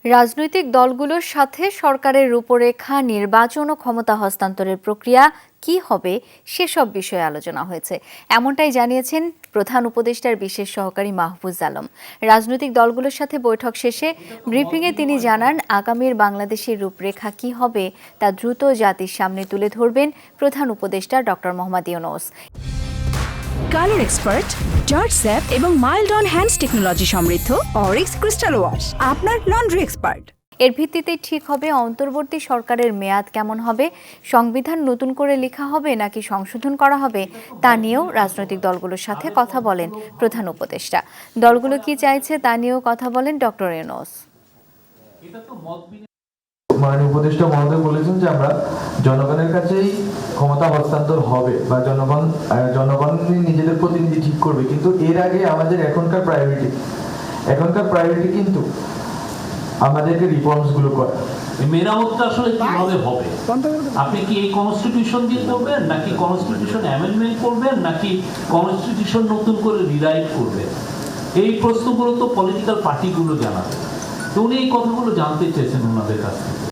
রাজনৈতিক দলগুলোর সাথে সরকারের রূপরেখা, নির্বাচন ও ক্ষমতা হস্তান্তরের প্রক্রিয়া কি হবে সেসব বিষয়ে আলোচনা হয়েছে, এমনটাই জানিয়েছেন প্রধান উপদেষ্টার বিশেষ সহকারী মাহফুজ আলম। রাজনৈতিক দলগুলোর সাথে বৈঠক শেষে ব্রিফিংয়ে তিনি জানান, আগামীর বাংলাদেশের রূপরেখা কি হবে তা দ্রুত জাতির সামনে তুলে ধরবেন প্রধান উপদেষ্টা doctor Mohammad Yunus. Colour expert, George sap এবং মাইল্ড অন হ্যান্ডস টেকনোলজি সমৃদ্ধ অরিক্স ক্রিস্টাল ওয়াশ আপনার লন্ড্রি এক্সপার্ট। এর ভিত্তিতেই ঠিক হবে অন্তর্বর্তী সরকারের মেয়াদ কেমন হবে, সংবিধান নতুন করে লেখা হবে নাকি সংশোধন করা হবে তা নিয়েও রাজনৈতিক দলগুলোর সাথে কথা বলেন প্রধান উপদেষ্টা। দলগুলো কি চাইছে তা নিয়েও কথা বলেন ডক্টর ইউনূস। মাননীয় উপদেষ্টা মহোদয় বলেছেন যে আমরা জনগণের কাছেই ক্ষমতা হস্তান্তর হবে বা জনগণ নিজেদের প্রতিনিধি ঠিক করবে, কিন্তু এর আগে আমাদের এখনকার প্রায়োরিটি কিন্তু আমাদেরকে রিফর্মস গুলো করা। মেরামতটা আসলে কিভাবে হবে? আপনি কি এই কনস্টিটিউশন দিয়ে করবেন, নাকি কনস্টিটিউশন অ্যামেন্ডমেন্ট করবেন, নাকি কনস্টিটিউশন নতুন করে রিরাইট করবেন? এই প্রশ্নগুলো তো পলিটিক্যাল পার্টিগুলো জানাবে। তো উনি এই কথাগুলো জানতে চেয়েছেন ওনাদের কাছ থেকে।